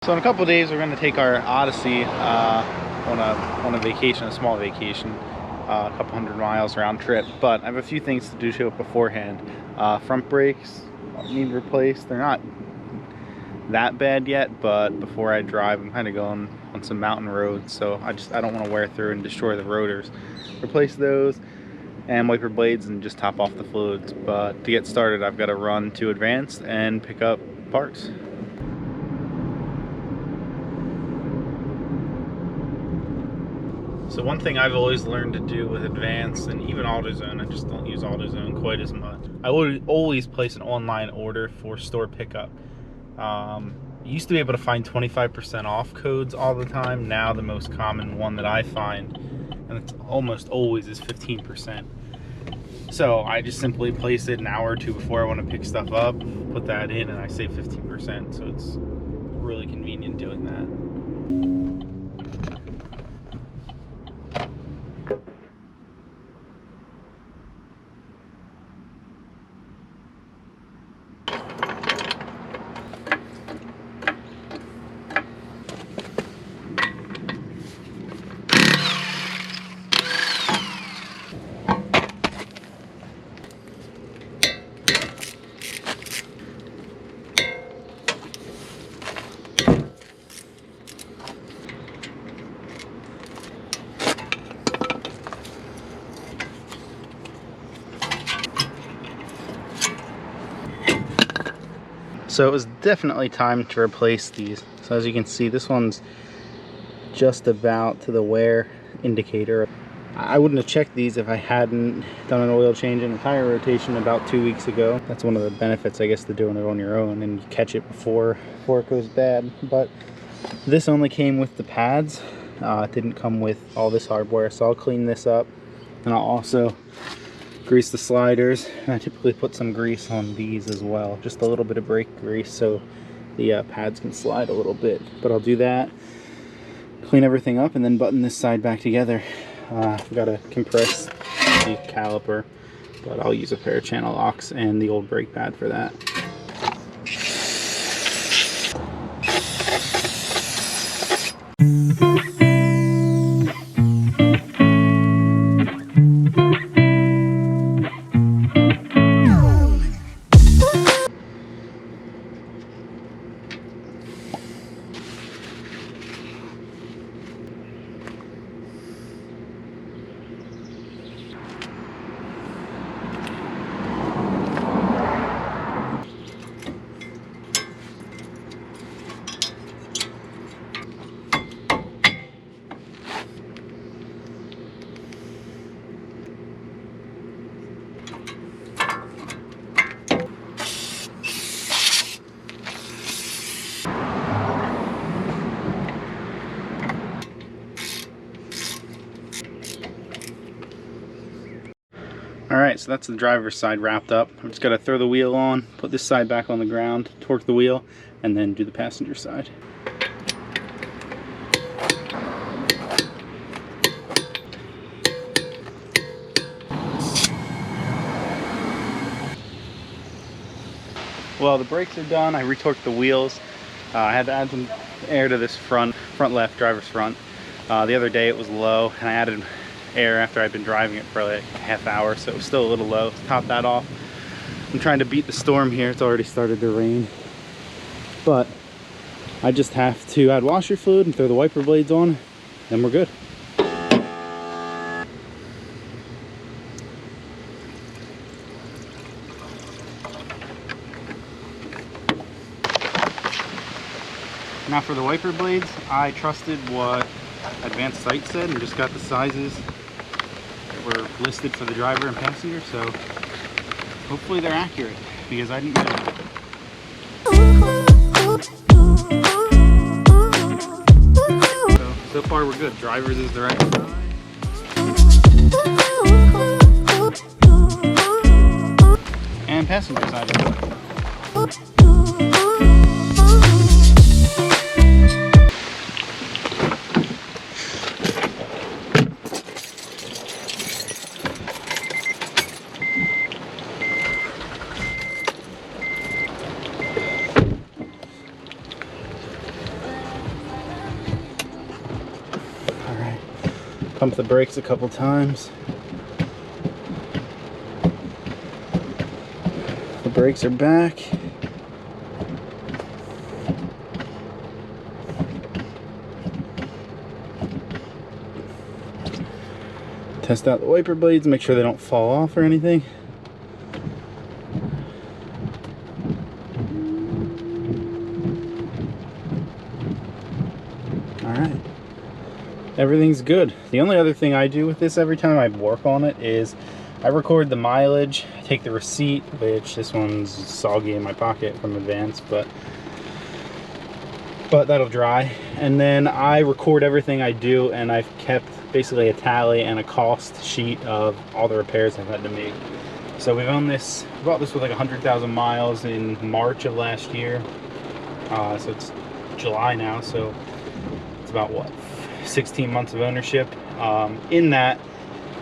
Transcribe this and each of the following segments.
So in a couple of days, we're going to take our Odyssey on a vacation, a small vacation, a couple 100 miles round trip. But I have a few things to do to it beforehand. Front brakes need replaced. They're not that bad yet, but before I drive, I'm kind of going on some mountain roads, so I don't want to wear through and destroy the rotors. Replace those and wiper blades and just top off the fluids. But to get started, I've got to run to Advanced and pick up parts. So one thing I've always learned to do with Advanced and even AutoZone, I just don't use AutoZone quite as much. I would always place an online order for store pickup. You used to be able to find 25% off codes all the time. Now the most common one that I find, and it's almost always, is 15%. So I just simply place it an hour or two before I want to pick stuff up, put that in, and I save 15%. So it's really convenient doing that. So it was definitely time to replace these. So as you can see, this one's just about to the wear indicator. I wouldn't have checked these if I hadn't done an oil change and a tire rotation about 2 weeks ago. That's one of the benefits, I guess, to doing it on your own, and you catch it before it goes bad. But this only came with the pads. It didn't come with all this hardware, so I'll clean this up, and I'll also grease the sliders. And I typically put some grease on these as well, just a little bit of brake grease so the pads can slide a little bit. But I'll do that, clean everything up, and then button this side back together. I've got to compress the caliper, but I'll use a pair of channel locks and the old brake pad for that. Alright, so that's the driver's side wrapped up. I'm just got to throw the wheel on, put this side back on the ground, torque the wheel, and then do the passenger side. Well, the brakes are done. I retorqued the wheels. I had to add some air to this front left, driver's front. The other day it was low, and I added air after I'd been driving it for like a half hour, so it was still a little low. Top that off. I'm trying to beat the storm here. It's already started to rain, but I just have to add washer fluid and throw the wiper blades on, then we're good. Now for the wiper blades, I trusted what Advanced Site said and just got the sizes that were listed for the driver and passenger, so hopefully they're accurate, because I didn't know. So far we're good. Driver's is the right side. And passenger side is good. Pump the brakes a couple times. The brakes are back. Test out the wiper blades, make sure they don't fall off or anything. Alright. Everything's good. The only other thing I do with this every time I work on it is I record the mileage, I take the receipt, which this one's soggy in my pocket from Advance, but that'll dry. And then I record everything I do, and I've kept basically a tally and a cost sheet of all the repairs I've had to make. So we've owned this, bought this with like 100,000 miles in March of last year. So it's July now, so it's about what, 16 months of ownership. In that,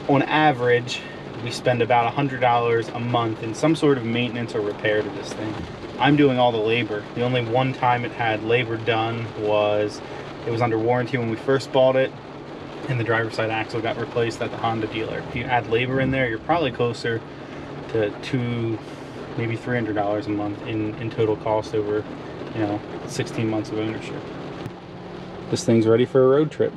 on average, we spend about $100 a month in some sort of maintenance or repair to this thing. I'm doing all the labor. The only one time it had labor done was, it was under warranty when we first bought it, and the driver's side axle got replaced at the Honda dealer. If you add labor in there, you're probably closer to $200, maybe $300 a month in total cost over, 16 months of ownership. This thing's ready for a road trip.